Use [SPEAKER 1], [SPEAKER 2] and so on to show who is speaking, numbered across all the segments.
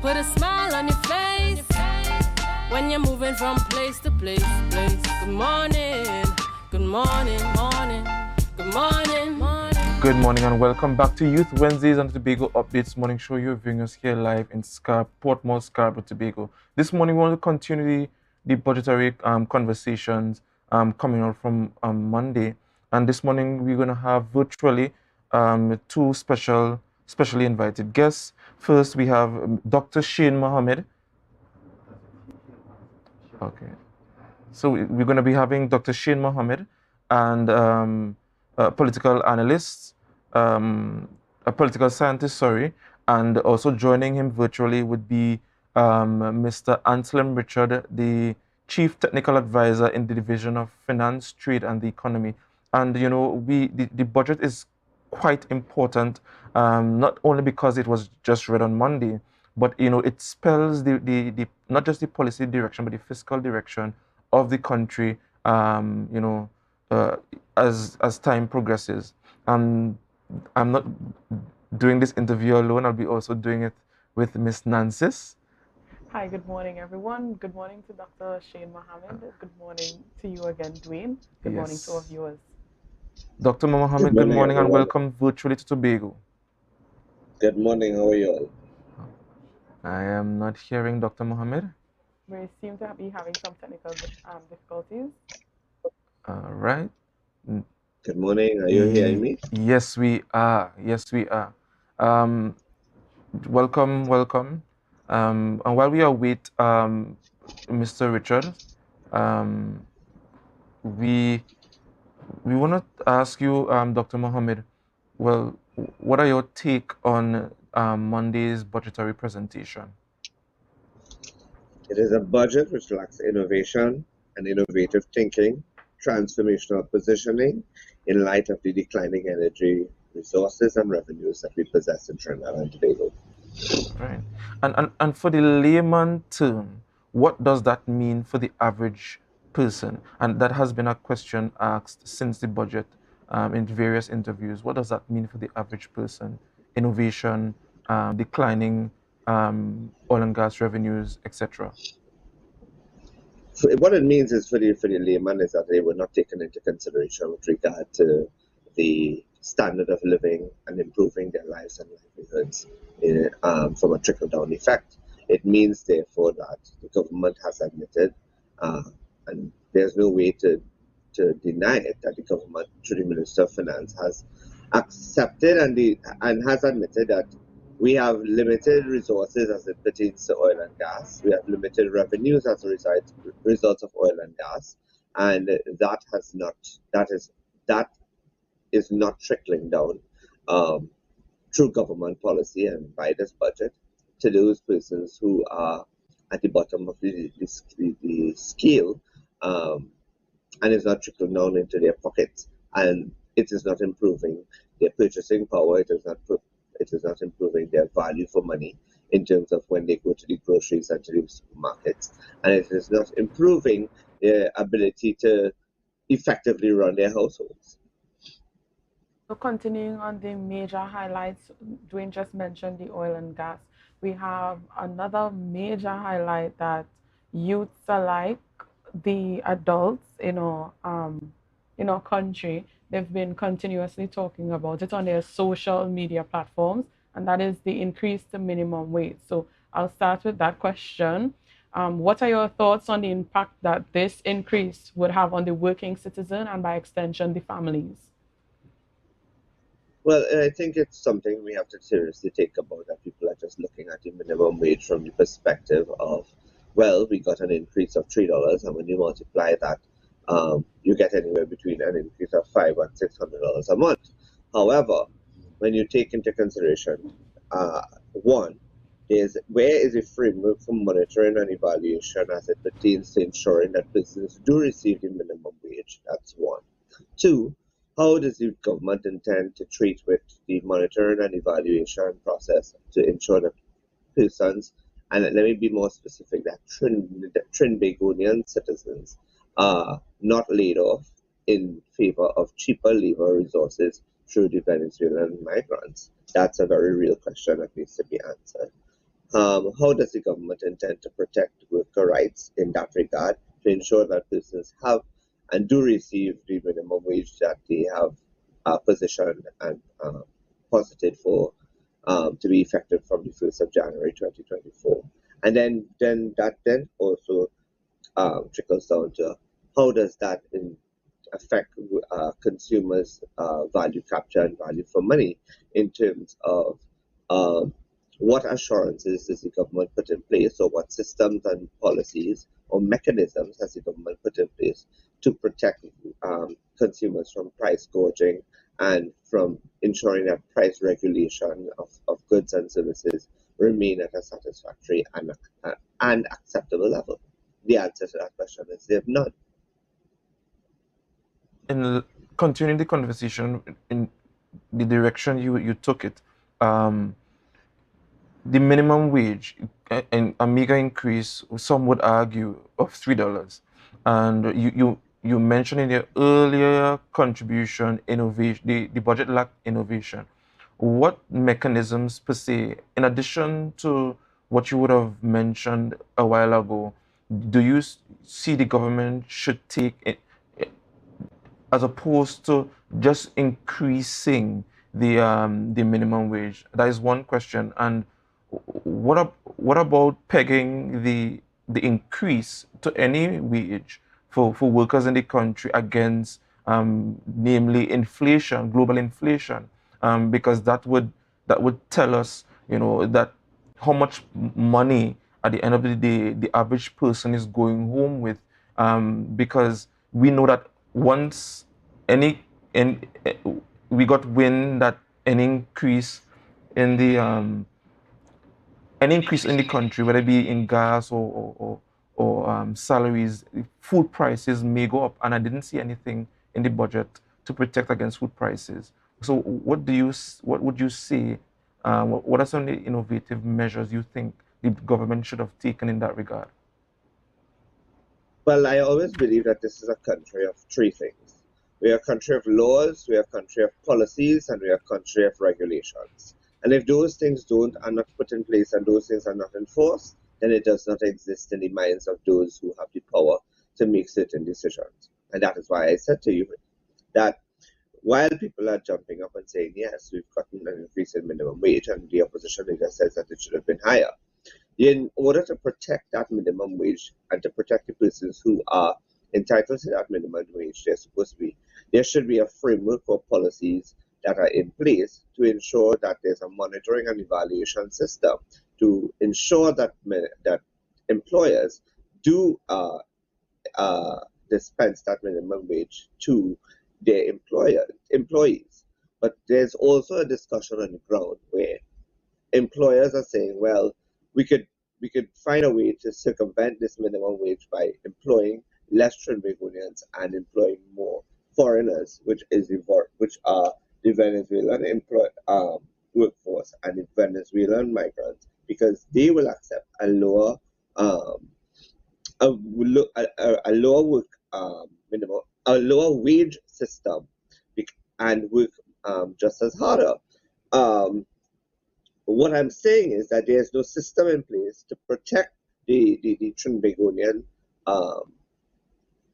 [SPEAKER 1] Put a smile on your face when you're moving from place to place. Good morning, good morning, morning, good morning, morning.
[SPEAKER 2] Good morning and welcome back to Youth Wednesdays on the Tobago Updates morning show. You're viewing us here live in Portmore, Scarborough, Tobago. This morning we want to continue the budgetary conversations coming out from Monday. And this morning we're going to have virtually two specially invited guests. First we have Dr. Shane Mohammed. Okay. So we're going to be having Dr. Shane Mohammed and a political analyst, a political scientist, sorry, and also joining him virtually would be Mr. Anselm Richard, the Chief Technical Advisor in the Division of Finance, Trade and the Economy. And, you know, the budget is quite important, not only because it was just read on Monday, but, you know, it spells the not just the policy direction, but the fiscal direction of the country, you know, as time progresses. And I'm not doing this interview alone. I'll be also doing it with Miss Nancis.
[SPEAKER 3] Hi, good morning, everyone. Good morning to Dr. Shane Mohammed. Good morning to you again, Dwayne. Good morning to our viewers.
[SPEAKER 2] Dr. Mohammed, good morning and welcome virtually to Tobago.
[SPEAKER 4] Good morning, how are you all?
[SPEAKER 2] I am not hearing Dr. Mohammed.
[SPEAKER 3] We seem to be having some technical difficulties.
[SPEAKER 2] All right.
[SPEAKER 4] Good morning, are you hearing me?
[SPEAKER 2] Yes, we are. Yes, we are. Welcome. And while we await Mr. Richard, we want to ask you, Dr. Mohammed, well, what are your take on Monday's budgetary presentation?
[SPEAKER 4] It is a budget which lacks innovation and innovative thinking, transformational positioning in light of the declining energy resources and revenues that we possess in Trinidad and Tobago.
[SPEAKER 2] Right. And for the layman term, what does that mean for the average person? And that has been a question asked since the budget in various interviews. What does that mean for the average person? Innovation, declining oil and gas revenues, etc.
[SPEAKER 4] What it means is for the layman is that they were not taken into consideration with regard to the standard of living and improving their lives and livelihoods from a trickle-down effect. It means, therefore, that the government has admitted, and there's no way to deny it, that the government, through the Minister of Finance, has accepted and has admitted that we have limited resources as it pertains to oil and gas. We have limited revenues as a result of oil and gas, and that is not trickling down through government policy and by this budget to those persons who are at the bottom of the scale, and is not trickling down into their pockets, and it is not improving their purchasing power. It is not improving their value for money in terms of when they go to the groceries and to the supermarkets, and it is not improving their ability to effectively run their households.
[SPEAKER 3] So continuing on the major highlights, Dwayne just mentioned the oil and gas. We have another major highlight that youths alike, the adults in our country, they've been continuously talking about it on their social media platforms, and that is the increase to minimum wage. So I'll start with that question. What are your thoughts on the impact that this increase would have on the working citizen and by extension the families?
[SPEAKER 4] Well, I think it's something we have to seriously take about, that people are just looking at the minimum wage from the perspective of, well, we got an increase of $3, and when you multiply that, you get anywhere between an increase of $500 and $600 a month. However, when you take into consideration, one, where is a framework for monitoring and evaluation as it pertains to ensuring that businesses do receive the minimum wage? That's one. Two, how does the government intend to treat with the monitoring and evaluation process to ensure that persons, and let me be more specific, that Trinbagonian citizens are not laid off in favor of cheaper labor resources through the Venezuelan migrants? That's a very real question that needs to be answered. How does the government intend to protect worker rights in that regard to ensure that businesses have and do receive the minimum wage that they have positioned and posited for to be effective from the 1st of January 2024? And then that also trickles down to how does that affect consumers' value capture and value for money in terms of um, what assurances does the government put in place, or what systems and policies or mechanisms has the government put in place to protect consumers from price gouging and from ensuring that price regulation of goods and services remain at a satisfactory and acceptable level? The answer to that question is they have none.
[SPEAKER 2] In continuing the conversation in the direction you took it, the minimum wage and a meager increase, some would argue, of $3. And you mentioned in your earlier contribution innovation, the budget lacked innovation. What mechanisms per se, in addition to what you would have mentioned a while ago, do you see the government should take as opposed to just increasing the minimum wage? That is one question. And what about pegging the increase to any wage for workers in the country against namely inflation, global inflation? Because that would tell us, that how much money at the end of the day the average person is going home with, because we know that once any and we got wind that an increase in the country, whether it be in gas or salaries, food prices may go up, and I didn't see anything in the budget to protect against food prices. So what would you say? What are some of the innovative measures you think the government should have taken in that regard?
[SPEAKER 4] Well, I always believe that this is a country of three things. We are a country of laws, we are a country of policies, and we are a country of regulations. And if those things are not put in place and those things are not enforced, then it does not exist in the minds of those who have the power to make certain decisions. And that is why I said to you that while people are jumping up and saying, yes, we've gotten an increase in minimum wage, and the opposition leader says that it should have been higher, in order to protect that minimum wage and to protect the persons who are entitled to that minimum wage, there should be a framework or policies that are in place to ensure that there's a monitoring and evaluation system to ensure that employers do dispense that minimum wage to their employees. But there's also a discussion on the ground where employers are saying, well, we could find a way to circumvent this minimum wage by employing less Trinbagonians and employing more foreigners, which are the Venezuelan workforce and the Venezuelan migrants, because they will accept a lower work minimum, a lower wage system, and work just as harder. What I'm saying is that there's no system in place to protect the Trinbagonian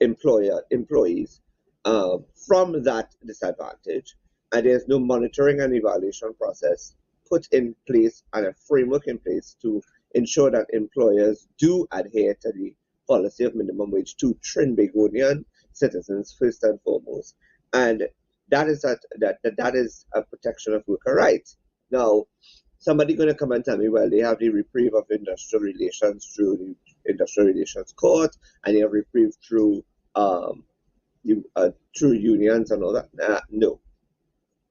[SPEAKER 4] employees from that disadvantage, and there's no monitoring and evaluation process put in place and a framework in place to ensure that employers do adhere to the policy of minimum wage to Trinbagonian citizens first and foremost, and that is a protection of worker rights. Now, somebody going to come and tell me, well, they have the reprieve of industrial relations through the Industrial Relations Court, and they have reprieve through unions and all that. No.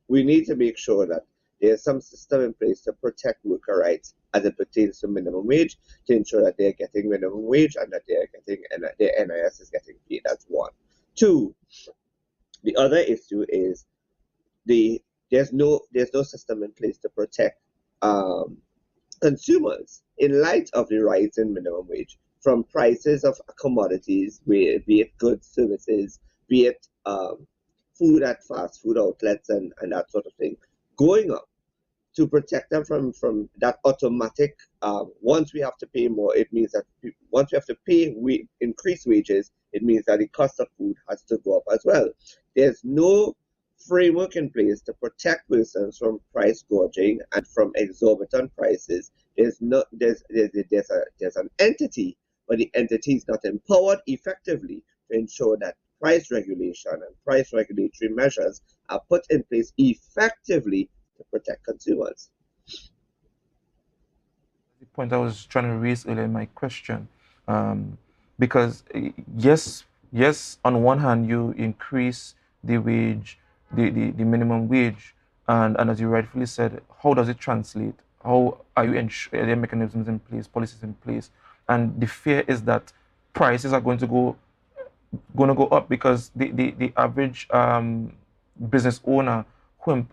[SPEAKER 4] We need to make sure that there's some system in place to protect worker rights as it pertains to minimum wage, to ensure that they're getting minimum wage and that their NIS is getting paid. That's one. Two, the other issue is there's no system in place to protect consumers in light of the rise in minimum wage from prices of commodities, be it goods, services, be it food at fast food outlets and that sort of thing, going up. to protect them from that automatic. Once we have to pay more, it means that once we have to pay increase wages, it means that the cost of food has to go up as well. There's no framework in place to protect persons from price gouging and from exorbitant prices. There's an entity, but the entity is not empowered effectively to ensure that price regulation and price regulatory measures are put in place effectively to protect consumers.
[SPEAKER 2] The point I was trying to raise earlier in my question, because yes, on one hand you increase the wage, the minimum wage, and as you rightfully said, how does it translate? How are you are there mechanisms in place, policies in place? And the fear is that prices are going to go up because the average business owner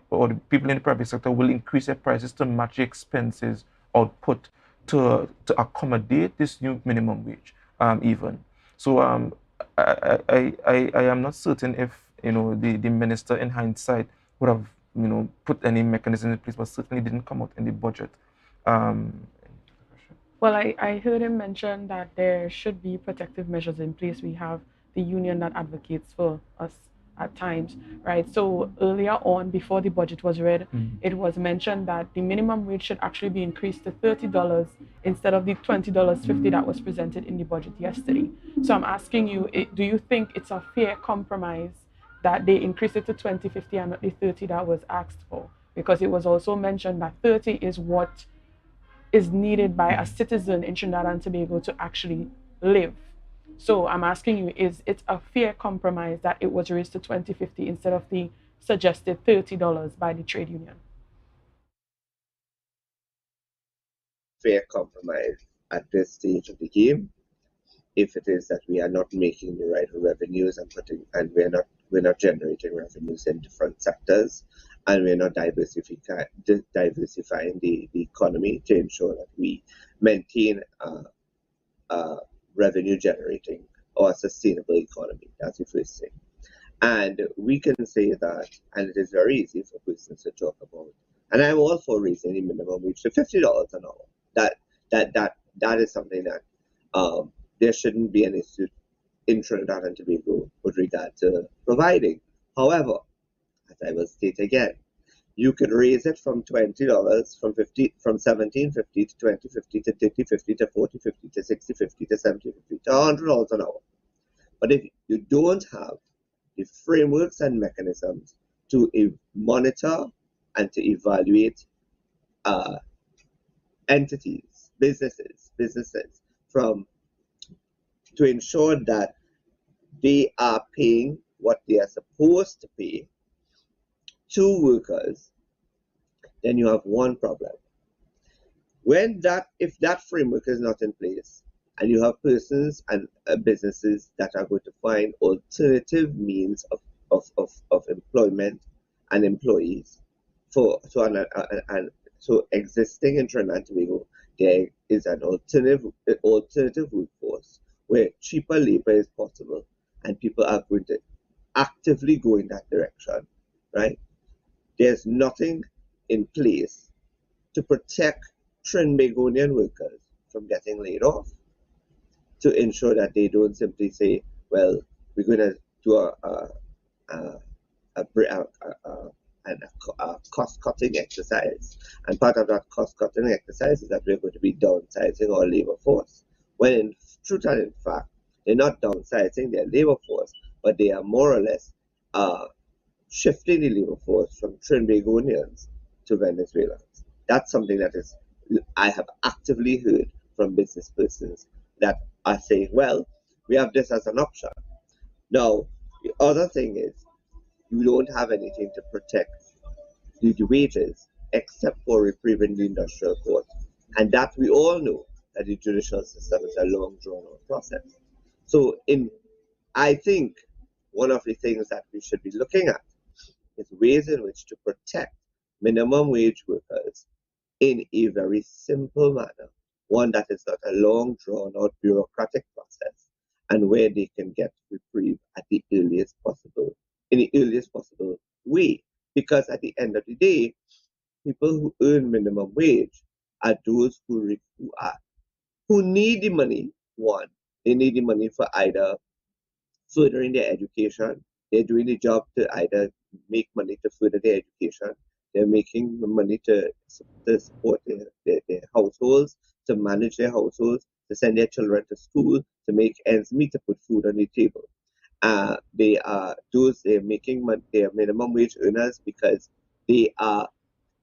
[SPEAKER 2] or the people in the private sector will increase their prices to match the expenses output to accommodate this new minimum wage even. So I am not certain if the minister in hindsight would have put any mechanism in place, but certainly didn't come out in the budget.
[SPEAKER 3] Well, I heard him mention that there should be protective measures in place. We have the union that advocates for us at times, right? So earlier on, before the budget was read, it was mentioned that the minimum wage should actually be increased to $30 instead of the $20.50 that was presented in the budget yesterday. So I'm asking you, do you think it's a fair compromise that they increase it to $20.50 and not the $30 that was asked for? Because it was also mentioned that 30 is what is needed by a citizen in Trinidad and Tobago to actually live. So I'm asking you, is it a fair compromise that it was raised to $20.50 instead of the suggested $30 by the trade union?
[SPEAKER 4] Fair compromise at this stage of the game, if it is that we are not making the right revenues and we're not generating revenues in different sectors, and we're not diversifying the economy to ensure that we maintain a revenue generating or a sustainable economy. That's the first thing. And we can say that, and it is very easy for persons to talk about. And I'm all for raising the minimum wage to $50 an hour. That is something that there shouldn't be an issue in Trinidad and Tobago with regard to providing. However, as I will state again, you could raise it from $20 from $17.50 to $20.50 to $30.50 to $40.50 to $60.50 to $70.50 to $100 an hour. But if you don't have the frameworks and mechanisms to monitor and to evaluate entities, businesses to ensure that they are paying what they are supposed to pay to workers, then you have one problem. If that framework is not in place, and you have persons and businesses that are going to find alternative means of employment and employees so existing in Trinidad and Tobago, there is an alternative workforce where cheaper labor is possible, and people are going to actively go in that direction, right? There's nothing in place to protect Trinbagonian workers from getting laid off, to ensure that they don't simply say, well, we're going to do a cost-cutting exercise. And part of that cost-cutting exercise is that we're going to be downsizing our labor force. When in truth and in fact, they're not downsizing their labor force, but they are more or less shifting the labor force from Trinbagonians to Venezuelans. That's something that I have actively heard from business persons that are saying, well, we have this as an option. Now, the other thing is, you don't have anything to protect the wages except for reprieving the industrial court. And that we all know that the judicial system is a long drawn out process. So I think one of the things that we should be looking at is ways in which to protect minimum wage workers in a very simple manner, one that is not a long drawn out bureaucratic process, and where they can get reprieve in the earliest possible way. Because at the end of the day, people who earn minimum wage are those who need the money. One, they need the money for either furthering their education. They're doing the job to either make money to further their education. They're making the money to support their households, to manage their households, to send their children to school, to make ends meet, to put food on the table. They're making money, they're minimum wage earners because they are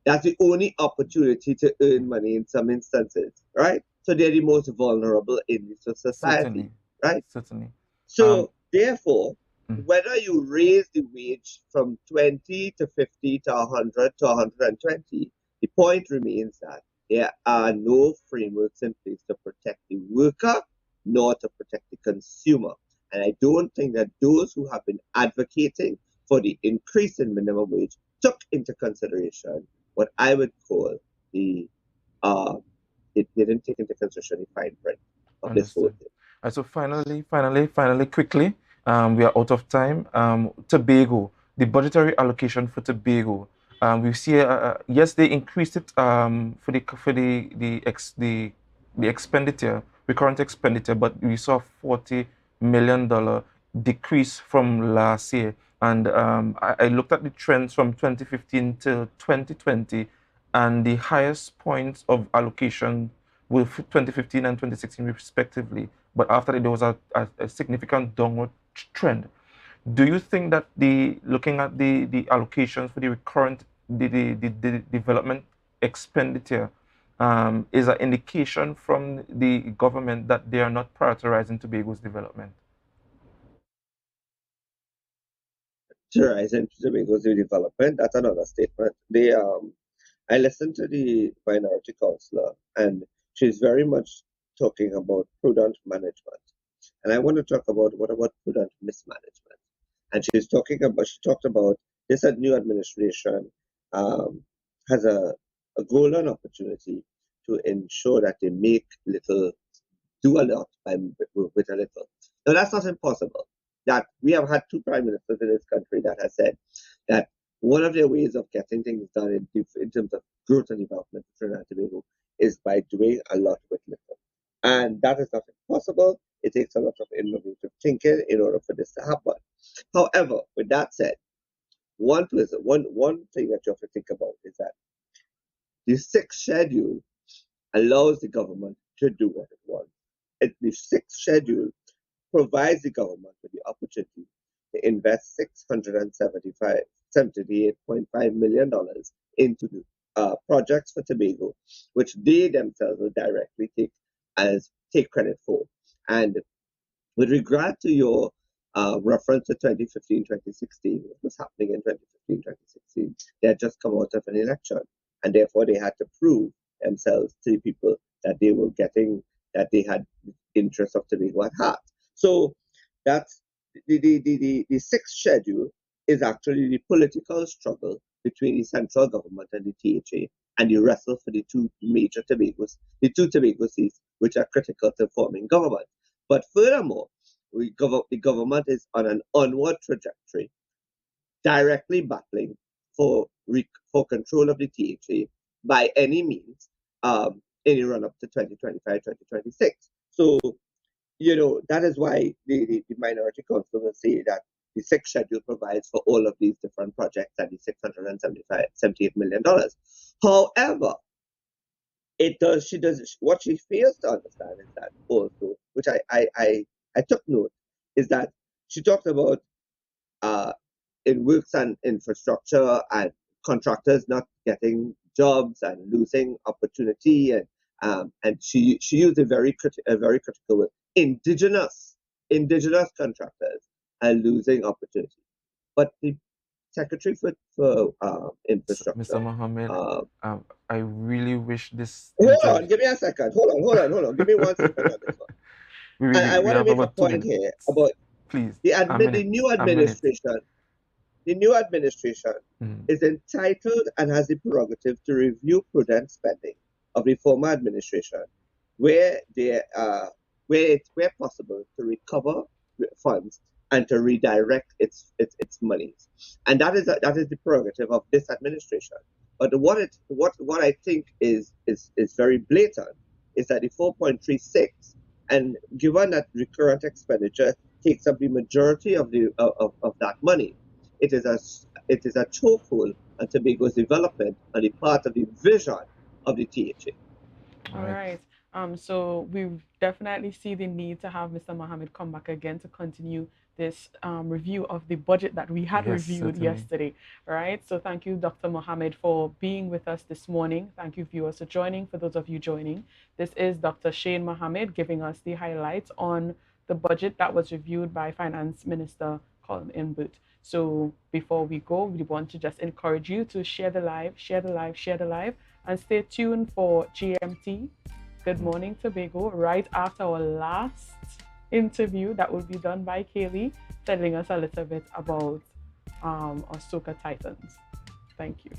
[SPEAKER 4] that's the only opportunity to earn money in some instances, right? So they're the most vulnerable in the society,
[SPEAKER 2] Certainly,
[SPEAKER 4] right?
[SPEAKER 2] certainly.
[SPEAKER 4] So therefore,
[SPEAKER 2] Mm,
[SPEAKER 4] whether you raise the wage from 20 to 50 to 100 to 120, the point remains that there are no frameworks in place to protect the worker nor to protect the consumer. And I don't think that those who have been advocating for the increase in minimum wage took into consideration what I would call the it didn't take into consideration the fine print of this whole
[SPEAKER 2] understood.
[SPEAKER 4] thing.
[SPEAKER 2] So finally, quickly, we are out of time. Tobago, the budgetary allocation for Tobago. We see, yes, they increased it for the expenditure, recurrent expenditure, but we saw $40 million decrease from last year. And I looked at the trends from 2015 till 2020, and the highest points of allocation with 2015 and 2016 respectively. But after that, there was a significant downward trend. Do you think that looking at the allocations for the recurrent the development expenditure is an indication from the government that they are not prioritizing Tobago's development?
[SPEAKER 4] Rise into Tobago's development. That's another statement. I listened to the minority councillor, and she's very much talking about prudent management. And I want to talk about what about prudent mismanagement. And she talked about this new administration um, has a golden opportunity to ensure that they make little do a lot with a little. Now that's not impossible. That we have had two prime ministers in this country that has said that one of their ways of getting things done in terms of growth and development in Trinidad and Tobago is by doing a lot with little. And that is not impossible. It takes a lot of innovative thinking in order for this to happen. However, with that said, one thing that you have to think about is that the sixth schedule allows the government to do what it wants. The sixth schedule provides the government with the opportunity to invest $678.5 million into the projects for Tobago, which they themselves will directly take credit for. And with regard to your reference to 2015, 2016, what was happening in 2015, 2016? They had just come out of an election, and therefore they had to prove themselves to the people that they were getting, that they had interests of Tobago at heart. So that's the sixth schedule is actually the political struggle between the central government and the THA, and the wrestle for the two Tobago seats, which are critical to forming government. But furthermore, the government is on an onward trajectory, directly battling for control of the THA by any means in the run up to 2025, 2026. So, that is why the minority council will say that the sixth schedule provides for all of these different projects at the $678 million. However, what she fails to understand is that also, which I took note, is that she talked about in works and infrastructure and contractors not getting jobs and losing opportunity, and she used a very critical word. Indigenous contractors are losing opportunity, but the secretary for
[SPEAKER 2] Mr.
[SPEAKER 4] infrastructure.
[SPEAKER 2] Mohammed, I really wish this
[SPEAKER 4] Hold
[SPEAKER 2] interview.
[SPEAKER 4] on, give me a second. Hold on. Give me 1 second on this one. I
[SPEAKER 2] We
[SPEAKER 4] want to
[SPEAKER 2] have
[SPEAKER 4] make a
[SPEAKER 2] about two
[SPEAKER 4] point here
[SPEAKER 2] minutes.
[SPEAKER 4] about
[SPEAKER 2] Please, a
[SPEAKER 4] the
[SPEAKER 2] minute,
[SPEAKER 4] new
[SPEAKER 2] a minute.
[SPEAKER 4] administration. The new administration
[SPEAKER 2] Mm.
[SPEAKER 4] is entitled and has the prerogative to review prudent spending of the former administration, where where possible to recover funds and to redirect its monies, and that is the prerogative of this administration. But what I think is very blatant is that the 4.36, and given that recurrent expenditure takes up the majority of that money, it is a chokehold on Tobago's development and a part of the vision of the THA.
[SPEAKER 3] All
[SPEAKER 2] Right.
[SPEAKER 3] right. So we definitely see the need to have Mr. Mohammed come back again to continue this review of the budget that we had
[SPEAKER 2] Yes,
[SPEAKER 3] reviewed
[SPEAKER 2] certainly.
[SPEAKER 3] yesterday. All right. So thank you, Dr. Mohammed, for being with us this morning. Thank you, viewers, for joining. For those of you joining, this is Dr. Shane Mohammed giving us the highlights on the budget that was reviewed by Finance Minister Colin Inboot. So before we go, we want to just encourage you to share the live, share the live, share the live, and stay tuned for GMT, Good Morning Tobago, right after our last interview that will be done by Kaylee, telling us a little bit about our Soca Titans. Thank you.